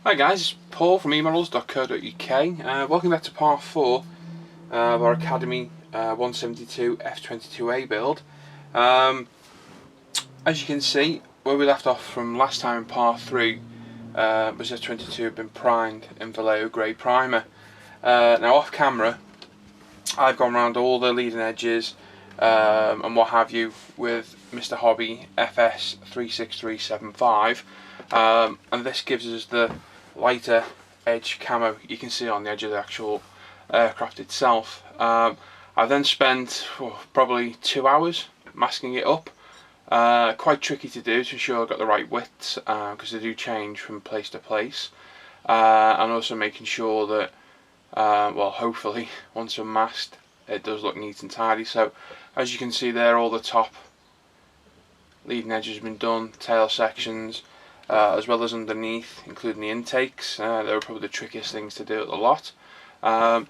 Hi guys, it's Paul from emodels.co.uk. Welcome back to part 4 of our Academy 172 F22A build. As you can see, where we left off from last time in part 3 was F22 had been primed in Vallejo Grey Primer. Now off camera, I've gone around all the leading edges and what have you with Mr. Hobby FS 36375, and this gives us the lighter edge camo you can see on the edge of the actual aircraft itself. I then spent probably 2 hours masking it up. Quite tricky to do to ensure I've got the right widths because they do change from place to place, and also making sure that well, hopefully once I'm masked it does look neat and tidy. So as you can see there, all the top leading edges have been done, tail sections, as well as underneath, including the intakes. They were probably the trickiest things to do at the lot. The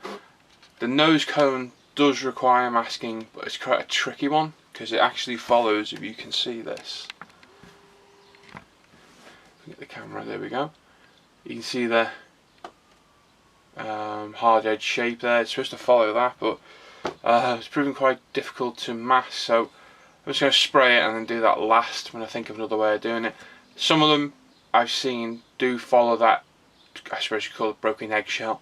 nose cone does require masking, but it's quite a tricky one because it actually follows, if you can see this. Get the camera, there we go. You can see the hard edge shape there. It's supposed to follow that, but it's proven quite difficult to mask, so I'm just going to spray it and then do that last when I think of another way of doing it. Some of them I've seen do follow that, I suppose you call it broken eggshell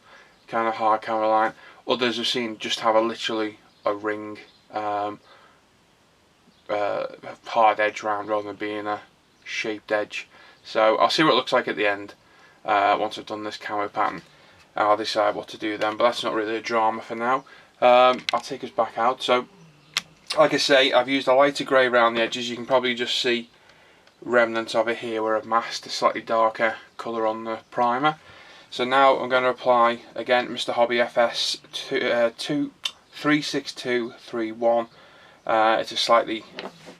kind of hard camera line. Others I've seen just have literally a ring hard edge round rather than being a shaped edge. So I'll see what it looks like at the end once I've done this camo pattern. I'll decide what to do then, but that's not really a drama for now. I'll take us back out. So like I say, I've used a lighter grey around the edges. You can probably just see remnants of it here where I've masked a slightly darker colour on the primer. So now I'm going to apply again Mr. Hobby FS 36231. It's a slightly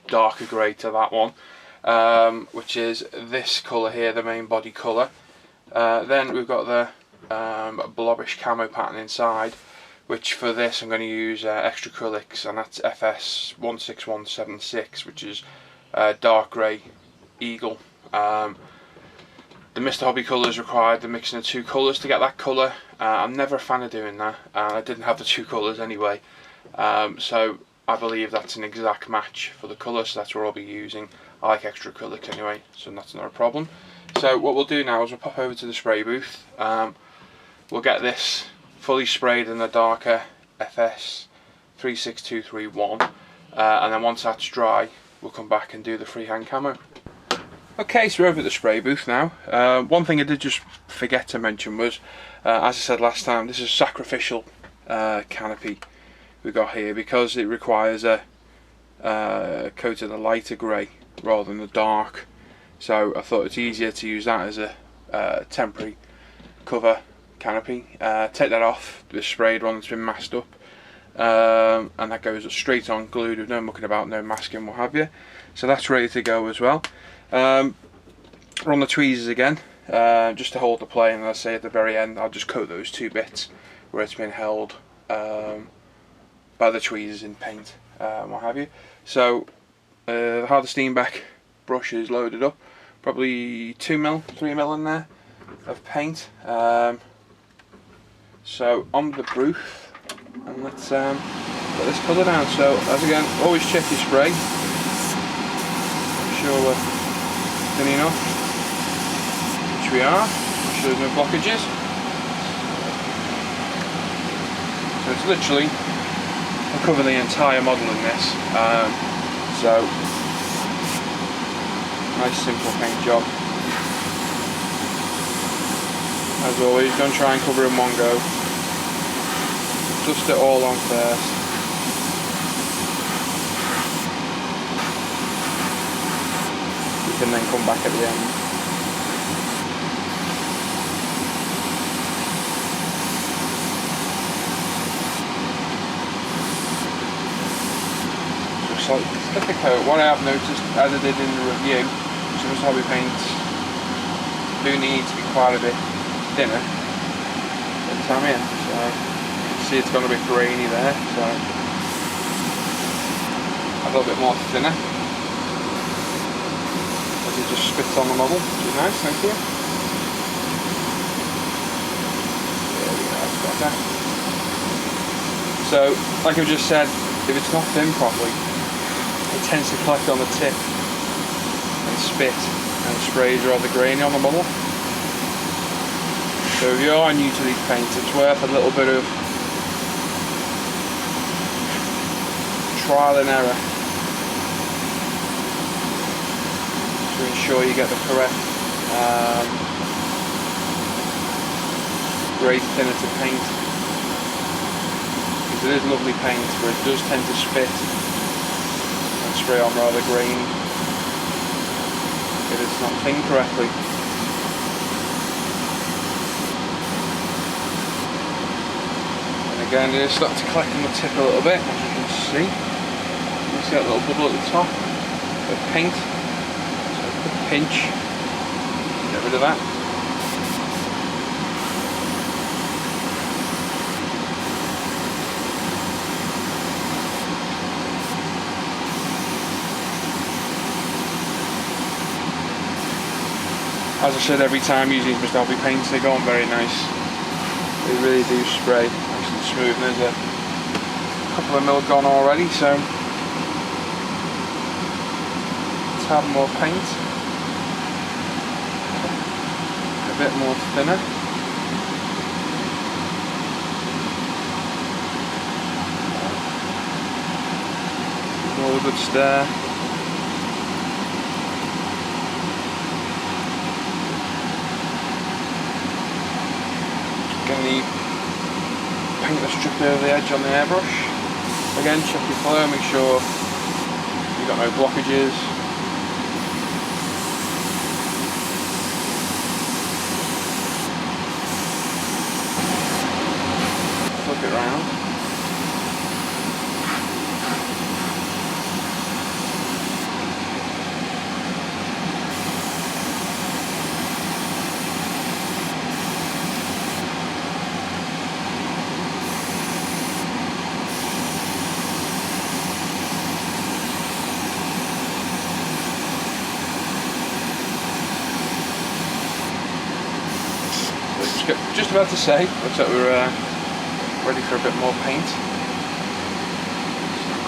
darker grey to that one, which is this colour here, the main body colour. Then we've got the Blobfish Camo pattern inside, which for this I'm going to use extra acrylics, and that's FS 16176, which is dark grey eagle. The Mr. Hobby colours required the mixing of 2 colours to get that colour. I'm never a fan of doing that, and I didn't have the 2 colours anyway, so I believe that's an exact match for the colour, so that's what I'll be using. I like extra acrylics anyway, so that's not a problem. So what we'll do now is we'll pop over to the spray booth. We'll get this fully sprayed in the darker FS 36231, and then once that's dry we'll come back and do the freehand camo. Okay, so we're over at the spray booth now. One thing I did just forget to mention was, as I said last time, this is a sacrificial canopy we got here because it requires a coat of the lighter grey rather than the dark. So I thought it's easier to use that as a temporary cover canopy. Take that off, the sprayed one that's been masked up, and that goes straight on, glued with no mucking about, no masking, what have you. So that's ready to go as well. We're on the tweezers again, just to hold the plane, and as I say at the very end I'll just coat those 2 bits where it's been held by the tweezers in paint, what have you. So the Harder Steenbeck brush is loaded up, probably 2mm, 3mm in there of paint. So on the roof, and let's put this colour down. So as again, always check your spray, make sure we're thin enough, which we are, make sure there's no blockages. So it's literally, I'll cover the entire model in this, so nice simple paint job. As always, don't try and cover in one go, dust it all on first. You can then come back at the end. Just like thicker coat. What I have noticed, as I did in the review, some hobby paints do need to be quite a bit thinner at the time in. So you can see it's gone a bit grainy there, so a little bit more thinner. As it just spits on the model, which is nice, thank you. darker. So, like I've just said, if it's not thin properly, it tends to collect on the tip and spit and sprays rather grainy on the bubble. So if you are new to these paints, it's worth a little bit of trial and error to ensure you get the correct grade thinner to paint. Because it is lovely paint, but it does tend to spit and spray on rather grainy if it's not thinned correctly. And again, it is starting to collect on the tip a little bit, as you can see. You see that little bubble at the top of paint. So a quick pinch, get rid of that. As I said, every time using these Mr. Hobby paints, they go on very nice. They really do spray nice and smooth. And there's a couple of mil gone already, so let's have more paint. A bit more thinner. More good stare. Going to paint the strip over the edge on the airbrush. Again, check your flow, make sure you've got no blockages. Flip it round. Just about to say, looks like we're ready for a bit more paint.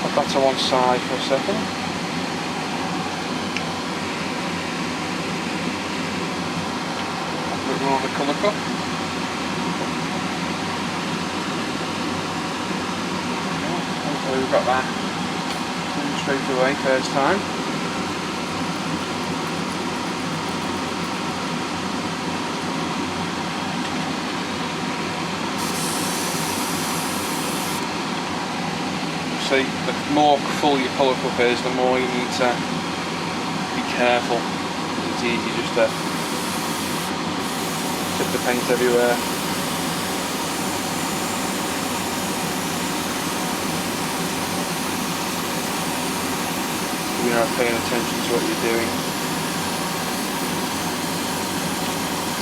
Put that to one side for a second. A bit more of the colour cup. Hopefully we've got that straight away first time. So the more full your colour cup is, the more you need to be careful. It's easy just to tip the paint everywhere. You're not paying attention to what you're doing.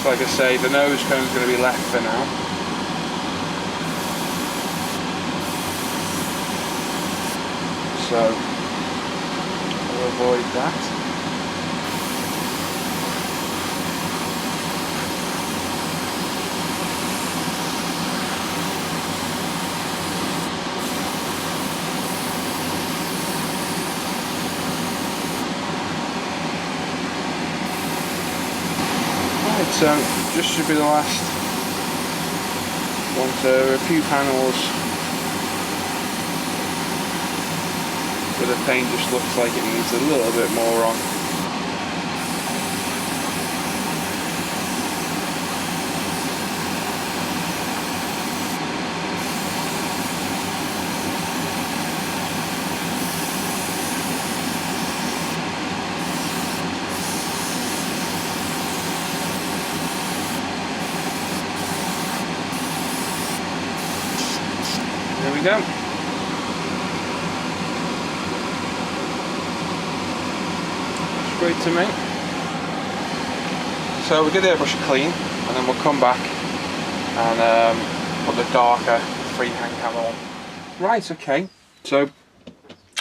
So like I say, the nose cone is going to be left for now. So I'll avoid that. Right, so just should be the last one. So a few panels where the paint just looks like it needs a little bit more on. There we go. Great to me. So we'll get the airbrush clean and then we'll come back and put the darker freehand camo on. Right, okay. So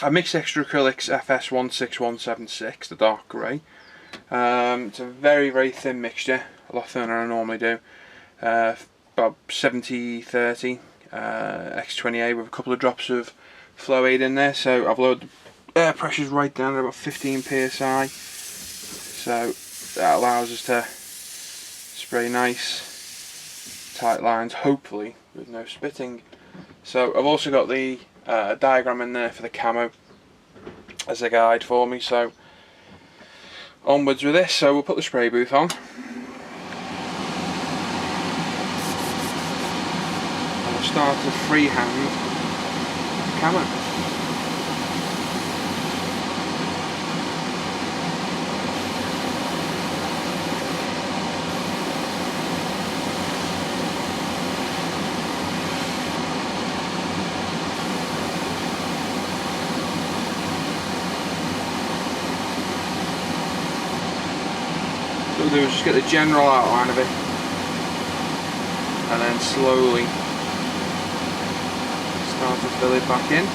I mixed extra acrylics FS16176, the dark grey. It's a very, very thin mixture, a lot thinner than I normally do. about 70-30 X20A with a couple of drops of flow aid in there. So I've lowered the air pressures right down to about 15 psi. So that allows us to spray nice tight lines, hopefully with no spitting. So I've also got the diagram in there for the camo as a guide for me. So onwards with this. So we'll put the spray booth on. And we'll start to freehand camo. What we'll do is just get the general outline of it and then slowly start to fill it back in.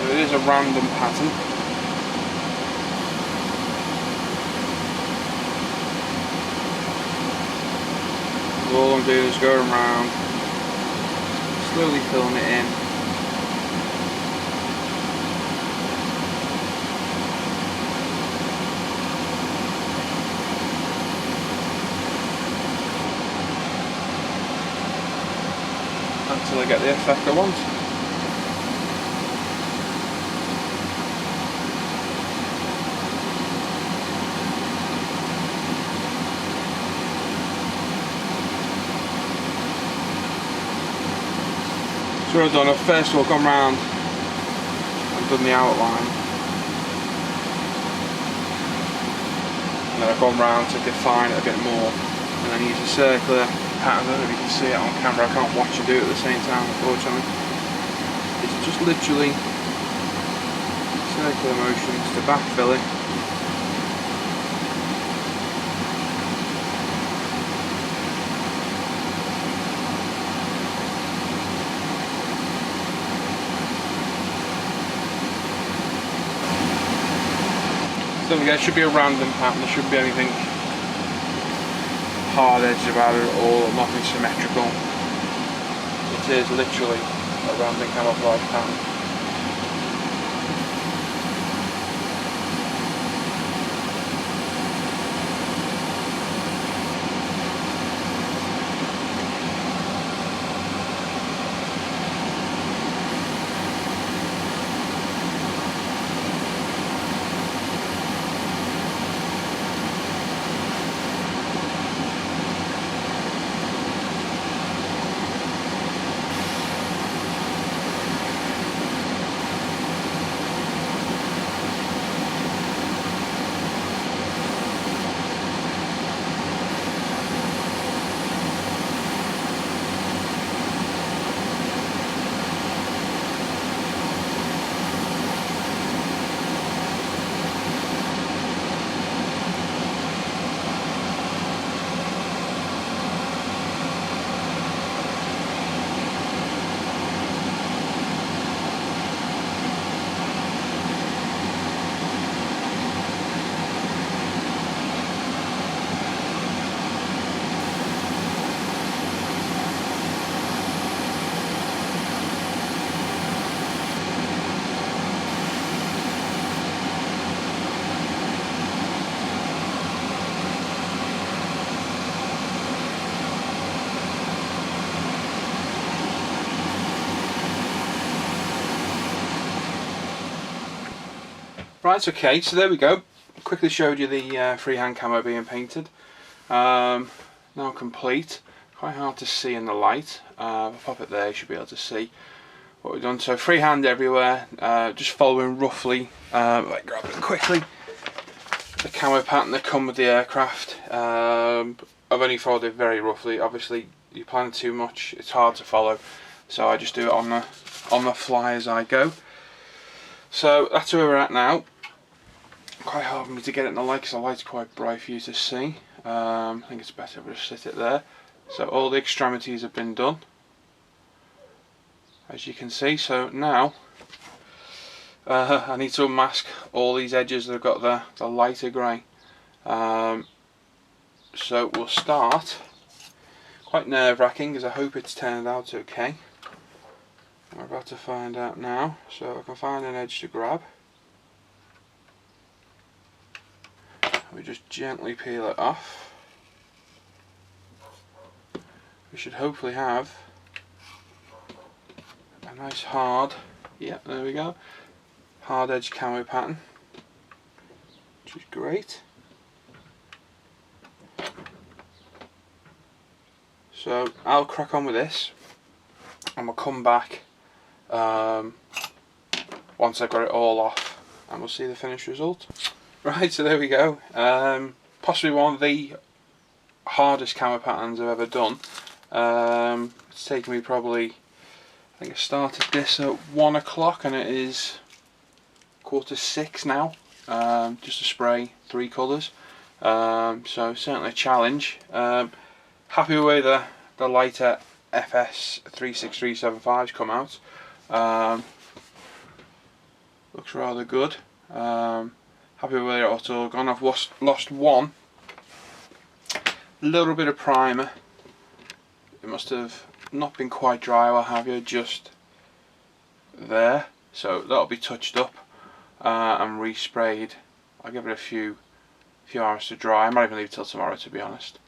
So it is a random pattern. All I'm doing is going around, slowly filling it in. Until I get the effect I want. So what I've done, I've first of all gone round and done the outline, and then I've gone round to define it a bit more, and then use a circular pattern. I don't know if you can see it on camera, I can't watch you do it at the same time unfortunately. It's just literally circular motions to backfill it. So again, it should be a random pattern, there shouldn't be anything hard edged about it at all, nothing symmetrical. It is literally a random camouflage pattern. Right, okay, so there we go. Quickly showed you the freehand camo being painted. Now complete. Quite hard to see in the light. If I pop it there, you should be able to see what we've done. So freehand everywhere, just following roughly, like grab it quickly, the camo pattern that come with the aircraft. I've only followed it very roughly. Obviously, you plan too much, it's hard to follow. So I just do it on the fly as I go. So that's where we're at now. Quite hard for me to get it in the light because the light's quite bright for you to see. I think it's better if I just sit it there. So all the extremities have been done, as you can see. So now I need to unmask all these edges that have got the lighter grey. So we'll start. Quite nerve-wracking because I hope it's turned out okay. We're about to find out now, so I can find an edge to grab. We just gently peel it off. We should hopefully have a nice hard, yep, there we go, hard edge camo pattern, which is great. So I'll crack on with this and we'll come back once I've got it all off and we'll see the finished result. Right, so there we go. Possibly one of the hardest camo patterns I've ever done. It's taken me probably, I think I started this at 1 o'clock and it is 5:45 now, just to spray 3 colours. So certainly a challenge. Happy with the way the lighter FS 36375's come out. Looks rather good. Happy with where it's all gone. I've lost one little bit of primer. It must have not been quite dry, or have you, just there. So that'll be touched up and resprayed. I'll give it a few hours to dry. I might even leave it till tomorrow, to be honest.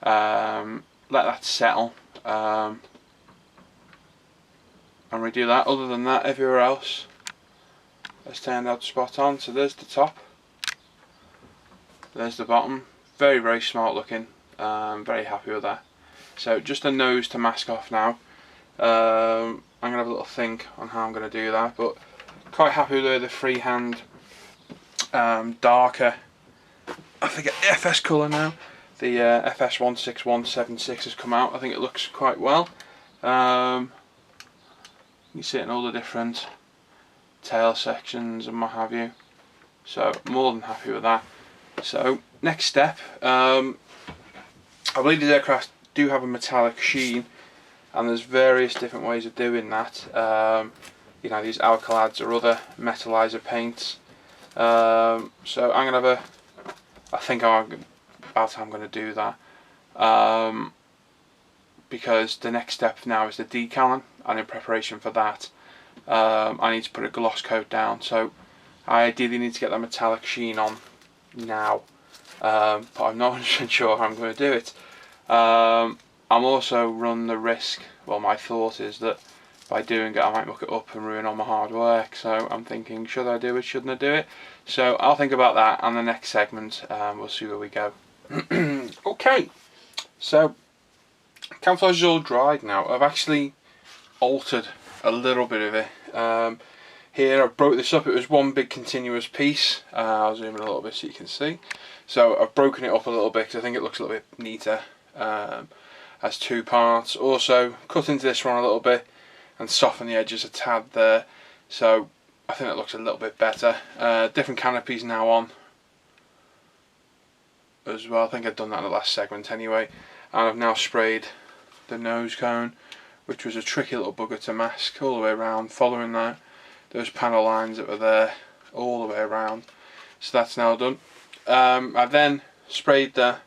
Let that settle and redo that. Other than that, everywhere else has turned out spot on. So there's the top, there's the bottom. Very smart looking. Very happy with that. So just a nose to mask off now. I'm going to have a little think on how I'm going to do that, but quite happy with the freehand darker, I forget the FS colour now. The FS 16176 has come out. I think it looks quite well. You see it in all the different tail sections and what have you. So more than happy with that. So next step, I believe these aircraft do have a metallic sheen, and there's various different ways of doing that. You know, these Alkaloids or other metallizer paints. So I'm gonna have I think about how I'm going to do that, because the next step now is the decaling, and in preparation for that I need to put a gloss coat down. So I ideally need to get that metallic sheen on now, but I'm not 100% sure how I'm going to do it. I'm also run the risk, well, my thought is that by doing it I might muck it up and ruin all my hard work. So I'm thinking, should I do it, shouldn't I do it? So I'll think about that on the next segment. We'll see where we go. Okay, so camouflage is all dried now. I've actually altered a little bit of it. Here I've broke this up. It was one big continuous piece. I'll zoom in a little bit so you can see. So I've broken it up a little bit because I think it looks a little bit neater as 2 parts. Also cut into this one a little bit and soften the edges a tad there. So I think it looks a little bit better. Different canopies now on as well. I think I've done that in the last segment anyway. And I've now sprayed the nose cone, which was a tricky little bugger to mask all the way around, following those panel lines that were there all the way around. So that's now done. I then sprayed the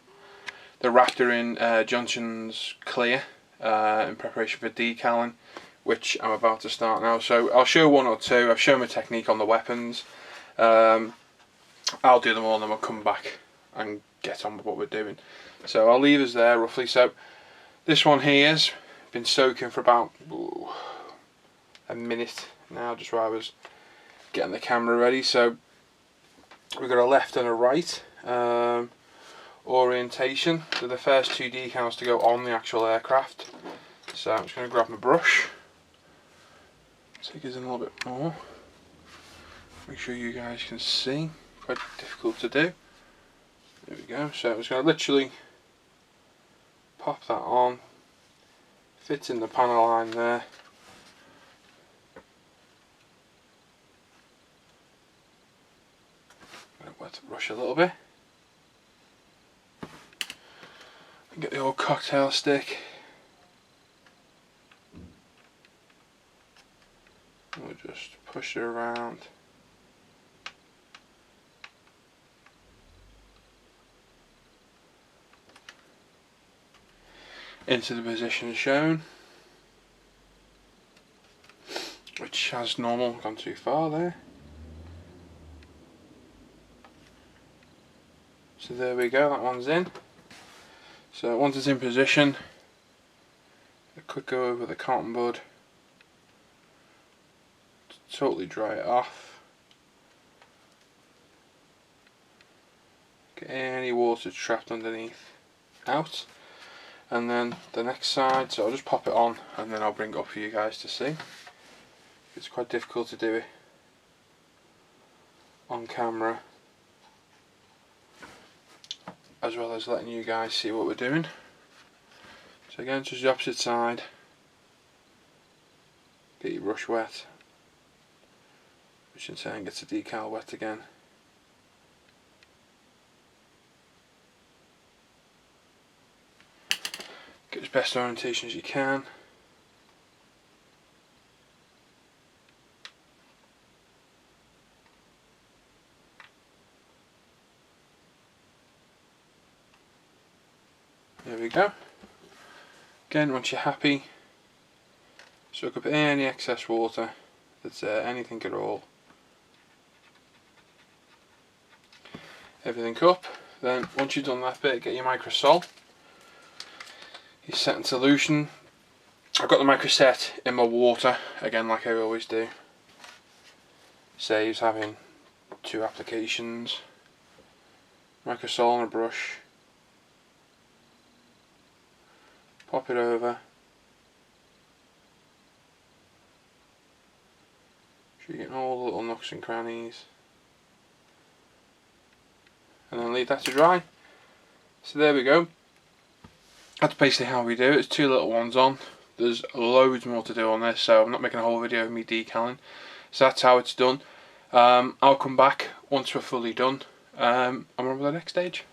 Raptor in Johnson's Clear in preparation for decaling, which I'm about to start now. So I'll show 1 or 2. I've shown my technique on the weapons. I'll do them all and then we'll come back and get on with what we're doing. So I'll leave us there roughly. So this one here's been soaking for about a minute now, just while I was getting the camera ready. So we've got a left and a right orientation. So the first 2 decals to go on the actual aircraft. So I'm just going to grab my brush, take us in a little bit more, make sure you guys can see. Quite difficult to do. There we go. So I'm just going to literally pop that on, fit in the panel line there. I'm going to wet the brush a little bit and get the old cocktail stick. We'll just push it around. Into the position shown, which as normal gone too far there. So there we go, that one's in. So once it's in position, a quick go over the cotton bud to totally dry it off. Get any water trapped underneath out. And then the next side, so I'll just pop it on and then I'll bring it up for you guys to see. It's quite difficult to do it on camera, as well as letting you guys see what we're doing. So again, just the opposite side. Get your brush wet, which in turn gets the decal wet again. Get as best orientation as you can. There we go. Again, once you're happy, soak up any excess water that's there, anything at all. Everything up. Then once you've done that bit, get your microsol. You set in solution. I've got the microset in my water, again like I always do. Saves having 2 applications. Microsol and a brush. Pop it over. So you're getting all the little nooks and crannies. And then leave that to dry. So there we go. That's basically how we do it. It's 2 little ones on. There's loads more to do on this, so I'm not making a whole video of me decaling. So that's how it's done. I'll come back once we're fully done. And we're on to the next stage.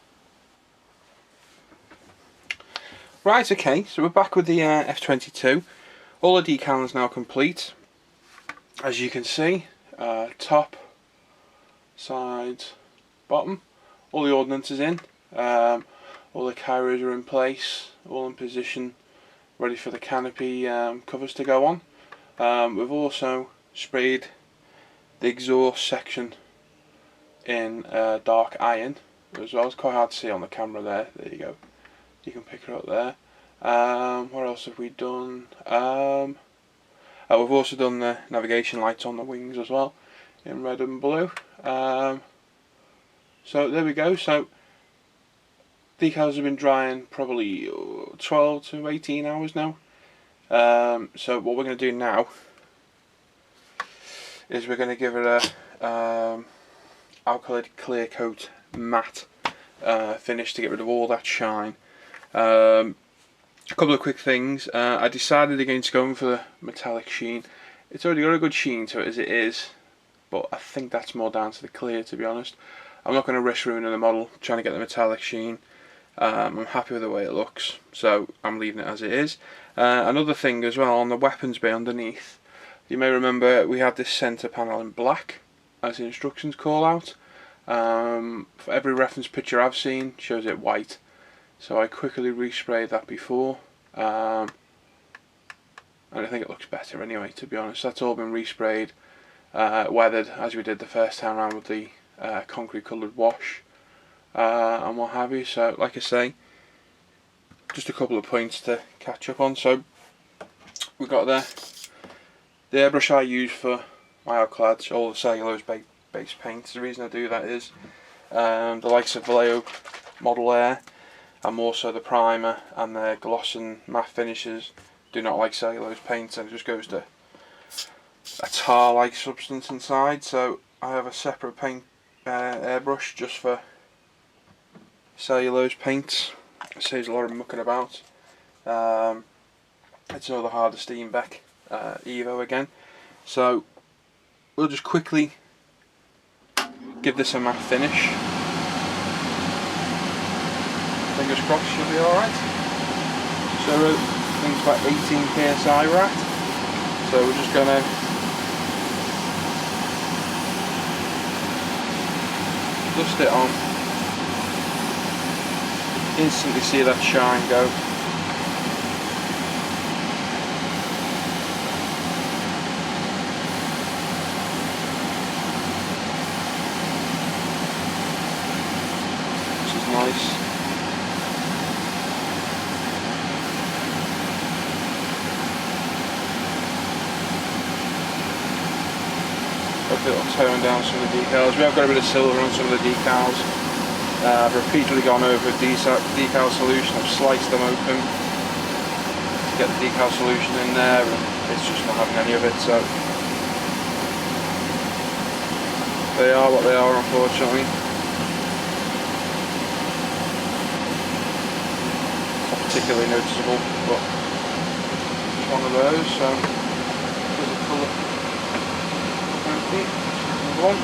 Right, okay, so we're back with the F-22. All the decaling is now complete. As you can see, top, sides, bottom, all the ordnance is in. All the carriers are in place, all in position, ready for the canopy covers to go on. We've also sprayed the exhaust section in dark iron as well. It's quite hard to see on the camera there. There you go. You can pick it up there. What else have we done? We've also done the navigation lights on the wings as well, in red and blue. So there we go. So decals have been drying probably 12 to 18 hours now. So what we're going to do now is we're going to give it a Alkaloid clear coat matte finish to get rid of all that shine. A couple of quick things. I decided against going for the metallic sheen. It's already got a good sheen to it as it is, but I think that's more down to the clear, to be honest. I'm not going to risk ruining the model trying to get the metallic sheen. I'm happy with the way it looks, so I'm leaving it as it is. Another thing as well, on the weapons bay underneath, you may remember we had this centre panel in black as the instructions call out. For every reference picture I've seen shows it white, so I quickly resprayed that before, and I think it looks better anyway, to be honest. That's all been resprayed, weathered as we did the first time around with the concrete coloured wash. And what have you. So like I say, just a couple of points to catch up on. So we've got the airbrush I use for my Alkaloids, all the cellulose based paints. The reason I do that is the likes of Vallejo Model Air and also the primer and the gloss and matte finishes do not like cellulose paints, and it just goes to a tar like substance inside. So I have a separate paint airbrush just for cellulose paints. It saves a lot of mucking about. It's another harder Steenbeck Evo again. So we'll just quickly give this a matte finish. Fingers crossed should be alright. So I think it's about 18 psi we're at. So we're just going to dust it on, instantly see that shine go. Which is nice. Hopefully it'll tone down some of the decals. We have got a bit of silver on some of the decals. I've repeatedly gone over decal solution. I've sliced them open to get the decal solution in there, and it's just not having any of it. So they are what they are, unfortunately. Not particularly noticeable, but it's one of those. So there's a colour. Another one.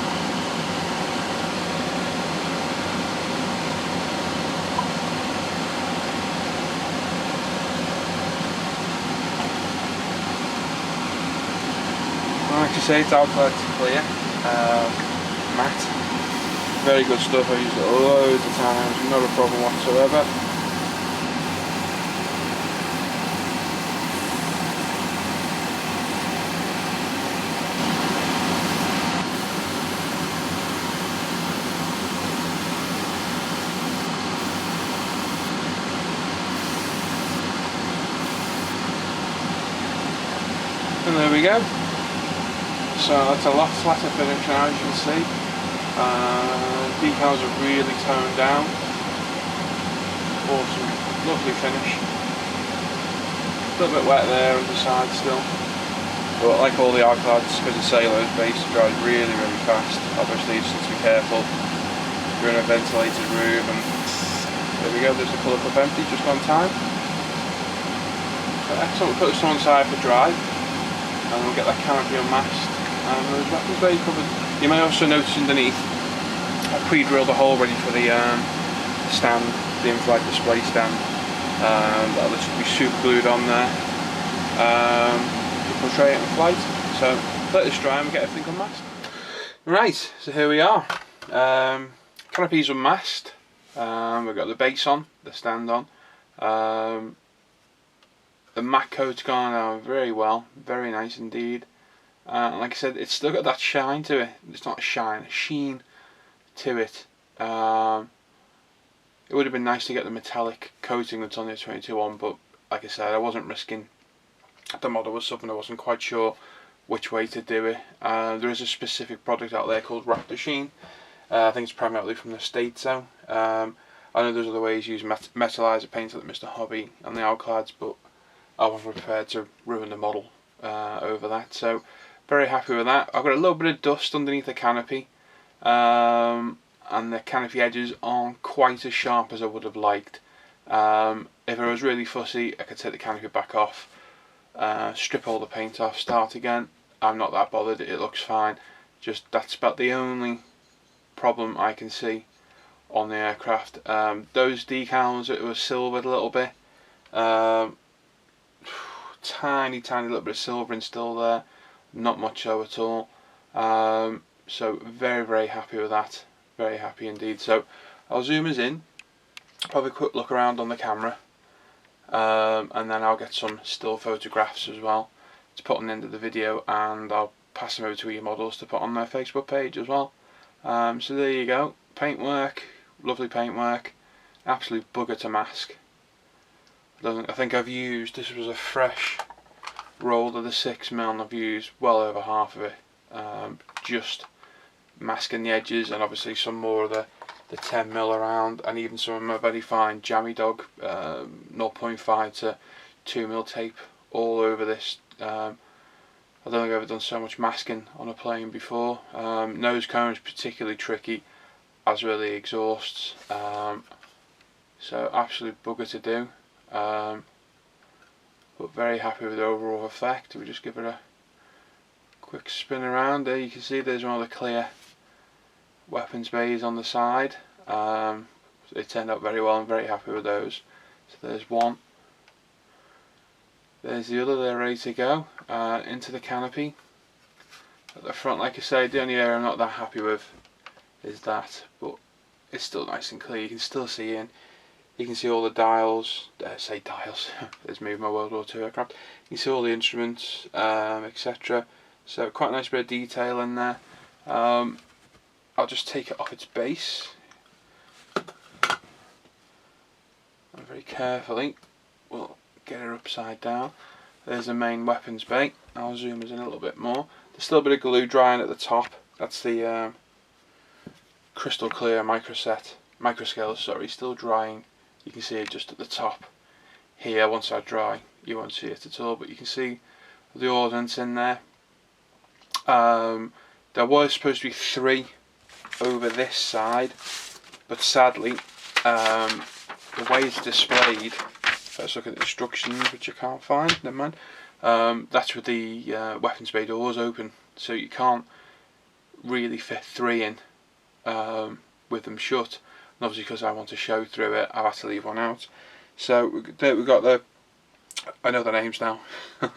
Like I say, it's Alkaloid clear, matte, very good stuff. I've used it loads of times, not a problem whatsoever. And there we go. So it's a lot flatter finish now, as you can see. Decals are really toned down. Awesome, lovely finish. A little bit wet there on the side still. But like all the Alkaloids, because the cellulose base dries really, really fast. Obviously, you just need to be careful. You're in a ventilated room, and there we go. There's the colour cup empty, just on time. So excellent. We'll put this to one side for dry. And we'll get that canopy unmasked, and those weapons bay covered. You may also notice underneath I pre-drilled a hole ready for the stand, the in-flight display stand. That'll just be super glued on there to portray it in flight. So let this dry and we'll get everything unmasked. Right, so here we are. Canopy's unmasked. We've got the base on, the stand on. The matte coat's gone out very well, very nice indeed. Like I said, it's still got that shine to it. It's not a shine, a sheen to it. It would have been nice to get the metallic coating that's on the A-22A, but like I said, I wasn't risking. The model was something I wasn't quite sure which way to do it. There is a specific product out there called Raptor Sheen. I think it's primarily from the States though. I know there's other ways you use metallizer paint like Mr. Hobby and the Alkaloids, but I wasn't prepared to ruin the model over that. So very happy with that. I've got a little bit of dust underneath the canopy, and the canopy edges aren't quite as sharp as I would have liked. If I was really fussy, I could take the canopy back off, strip all the paint off, start again. I'm not that bothered, it looks fine. Just that's about the only problem I can see on the aircraft. Those decals, it was silvered a little bit. Tiny little bit of silvering still there, not much so at all. So very happy with that, very happy indeed. So I'll zoom us in, probably a quick look around on the camera, and then I'll get some still photographs as well to put on the end of the video, and I'll pass them over to eModels to put on their Facebook page as well. So there you go, paintwork, lovely paintwork, absolute bugger to mask. I think I've used, this was a fresh roll of the 6mm, and I've used well over half of it, just masking the edges, and obviously some more of the 10mm around, and even some of my very fine Jammy Dog 0.5 to 2mm tape all over this. I don't think I've ever done so much masking on a plane before. Nose cone is particularly tricky, as were the exhausts, so absolute bugger to do. But very happy with the overall effect. We just give it a quick spin around. There you can see there's one of the clear weapons bays on the side. They turned out very well. I'm very happy with those. So there's one. There's the other. They're ready to go into the canopy. At the front, like I say, the only area I'm not that happy with is that, but it's still nice and clear. You can still see in. You can see all the dials, say dials, there's me with my World War II aircraft. You can see all the instruments, etc. So quite a nice bit of detail in there. I'll just take it off its base. And very carefully, we'll get her upside down. There's the main weapons bay. I'll zoom us in a little bit more. There's still a bit of glue drying at the top. That's the crystal clear microscale, sorry, still drying. You can see it just at the top here. Once I dry, you won't see it at all, but you can see the ordnance in there. There was supposed to be 3 over this side, but sadly, the way it's displayed, let's look at the instructions, which I can't find, never mind. That's with the weapons bay doors open, so you can't really fit 3 in with them shut. And obviously, because I want to show through it, I've had to leave one out. So we've got the, I know the names now. We've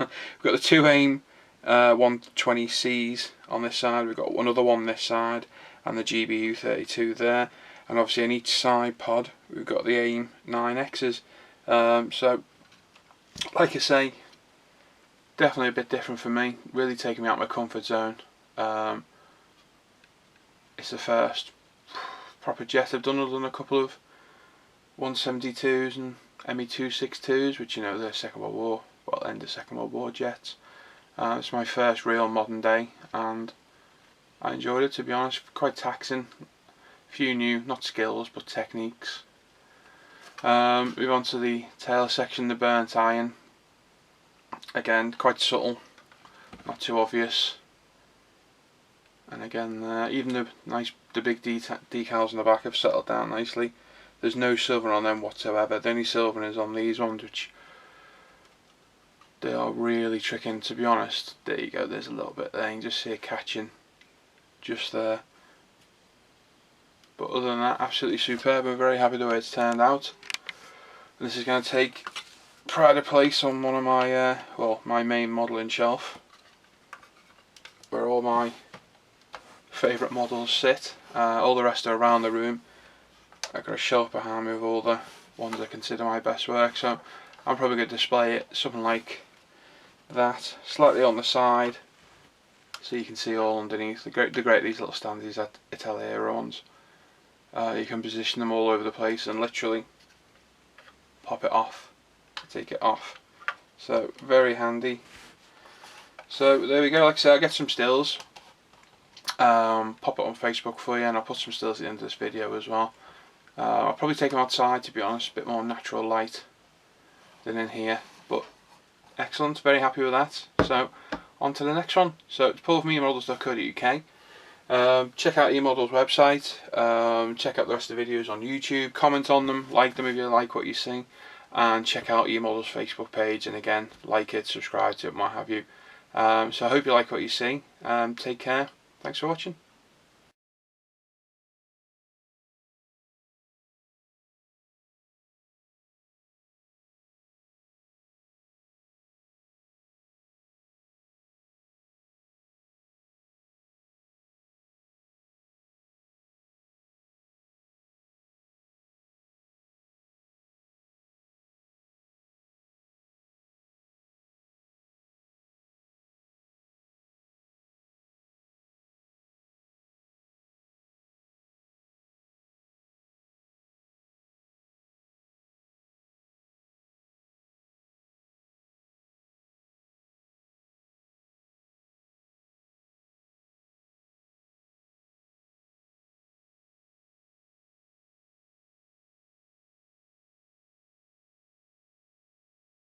got the 2 AIM 120Cs on this side. We've got another one this side, and the GBU 32 there. And obviously, on each side pod, we've got the AIM 9Xs. So, like I say, definitely a bit different for me. Really taking me out of my comfort zone. It's the first proper jet I've done, other than a couple of 172s and Me-262s, which, you know, they're Second World War, well, end of Second World War jets. It's my first real modern day, and I enjoyed it, to be honest. Quite taxing. A few new, not skills, but techniques. Move on to the tail section, the burnt iron. Again, quite subtle, not too obvious. And again, even the big decals on the back have settled down nicely. There's no silver on them whatsoever. The only silver is on these ones, which they are really tricking, to be honest. There you go, there's a little bit there. You can just see it catching just there. But other than that, absolutely superb. I'm very happy the way it's turned out. And this is going to take pride of place on one of my, my main modelling shelf, where all my favourite models sit. All the rest are around the room. I've got a shelf behind me with all the ones I consider my best work, so I'm probably going to display it something like that, slightly on the side, so you can see all underneath. They're great these little stands, these Italiera ones. You can position them all over the place and literally pop it off, take it off. So very handy. So there we go. Like I said, I'll get some stills, pop it on Facebook for you, and I'll put some stills at the end of this video as well. I'll probably take them outside, to be honest, a bit more natural light than in here, but excellent, very happy with that. So on to the next one. So it's paulfromemodels.co.uk. Check out eModels website, check out the rest of the videos on YouTube, comment on them, like them if you like what you see, and check out eModels Facebook page, and again, like it, subscribe to it, what have you. So I hope you like what you see. Take care, thanks for watching.